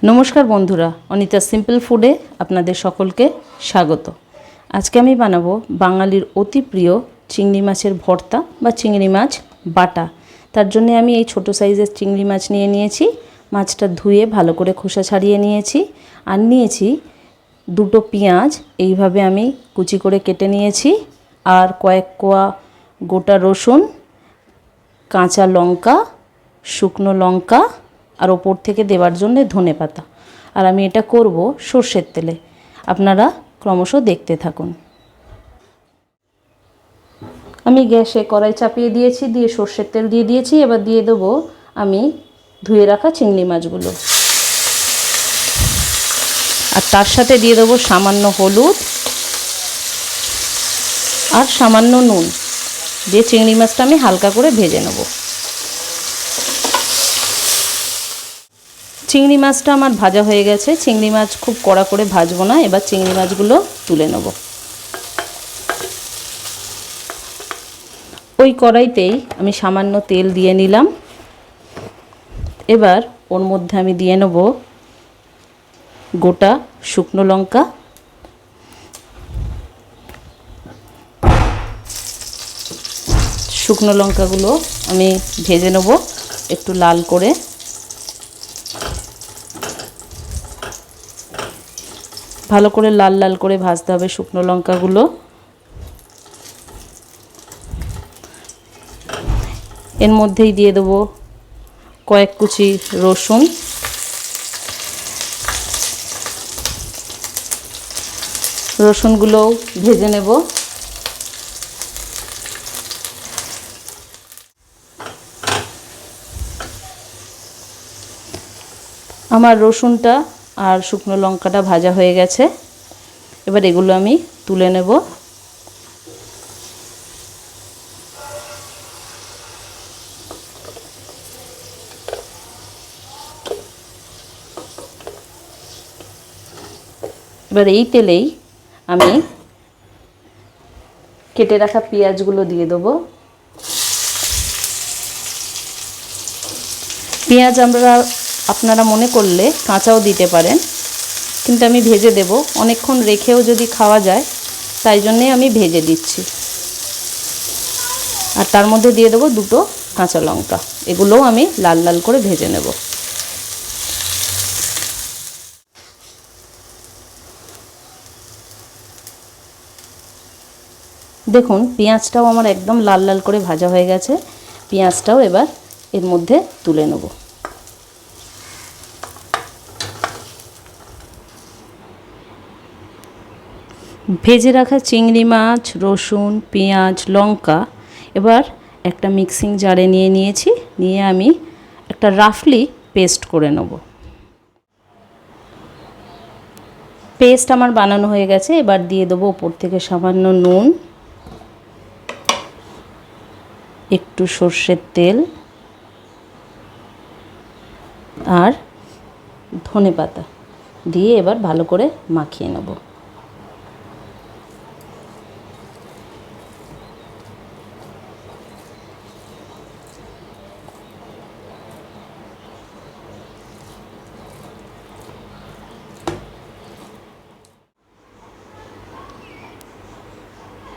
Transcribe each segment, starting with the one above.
नमस्कार बंधुरा अनिता सिम्पल फूडे आपनादेर सकलके स्वागत। आज के आमी बानाबो बांगालिर अति प्रिय चिंगड़ी माछेर भर्ता बा चिंगड़ी माछ बाटा। तार जन्य आमी एई छोटो साइजेर चिंगड़ी माछ निये नियेछि। माछटा धुए भालो करे खोसा छाड़िये नियेछि आर नियेछि दुटो पेंयाज एइभाবে आमी कुचि करे केटे नियेछि आर कयेक कोया गोटा रसुन, काँचा लंका, शुकनो लंका और ओपर थेके देवार जन्य धने पाता। और आमी एटा करब सर्षेर तेले। आपनारा क्रमश देखते थाकुन। आमी ग्यासे कड़ाई चापिये दिएछि, दिए सर्षेर तेल दिए दिएछि। एबार दिए देब आमी धुए राखा चिंगड़ी माछगुलो और तार साथे दिए देब सामान्य हलुद और सामान्य नुन दिए चिंगड़ी माछटा आमी हालका करे भेजे नेब। चिंगड़ी माछटा आमार भाजा हो गेछे। चिंगड़ी माछ खूब कड़ा करे भाजबो ना। एबार चिंगड़ी माछगुलो तुले नेब। ओई कड़ाईतेई आमी सामान्य तेल दिए निलाम। एबार ओर मध्य आमी दिए नेब गोटा शुकनो लंका, शुकनो लंकागुलो आमी भेजे नेब एकटू लाल करे। भालो करे लाल लाल करे भाजते हबे शुकनो लंकागुलो। एर मध्येई दिए देब कयेक कुचि रसुन, रसुनगुलो भेजे नेब। आमार रसुनटा और शुकनो लंकाटा भाजा हो गेछे। एबार एगुलो आमी तुले नेब। एबार एई तेलेई आमी केटे राखा पेंयाजगुलो दिए देब। पेंयाज आमरा আপনারা মনে করলে কাঁচাও দিতে পারেন, কিন্তু আমি ভেজে দেব। অনেকক্ষণ রেখেও যদি খাওয়া যায় তাই জন্যই আমি ভেজে দিচ্ছি। আর তার মধ্যে দিয়ে দেব দুটো কাঁচা লঙ্কা। এগুলোও আমি লাল লাল করে ভেজে নেব। দেখুন পেঁয়াজটাও আমার একদম লাল লাল করে ভাজা হয়ে গেছে। পেঁয়াজটাও এবার এর মধ্যে তুলে নেব। भेजे रखा चिंगड़ी माछ, रसुन, पेंयाज, लंका एबार एक मिक्सिंग जारे निये नियेछि। निये आमी एक राफली पेस्ट करे नेब। पेस्ट आमार बानानो हये गेछे। एबार दिए देब ओपर थेके सामान्य नुन, एकटू सर्षेर तेल और धने पाता दिए एबार भालो करे माखिये नेब।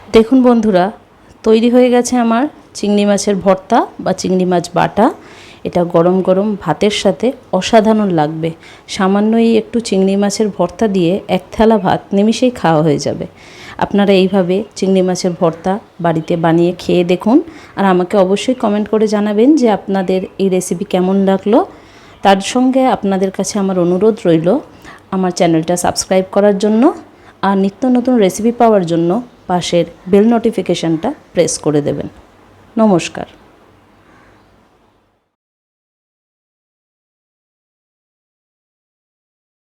देखुन बंधुरा तैरी हो गेछे आमार चिंगड़ी माछेर भर्ता बा चिंगड़ी माछ बाटा। एटा गरम गरम भातेर साथे असाधारण लागबे। सामान्य एकटू चिंगड़ी माछेर भर्ता दिए एक थाला भात निमिषेई खाওয়া হয়ে যাবে। আপনারা এইভাবে চিংড়ি মাছের ভর্তা বাড়িতে বানিয়ে খেয়ে দেখুন আর আমাকে অবশ্যই কমেন্ট করে জানাবেন যে আপনাদের এই রেসিপি কেমন লাগলো। তার সঙ্গে আপনাদের কাছে আমার অনুরোধ রইল আমার চ্যানেলটা সাবস্ক্রাইব করার জন্য আর নিত্য নতুন রেসিপি পাওয়ার জন্য পাশের বেল নোটিফিকেশনটা প্রেস করে দেবেন। নমস্কার।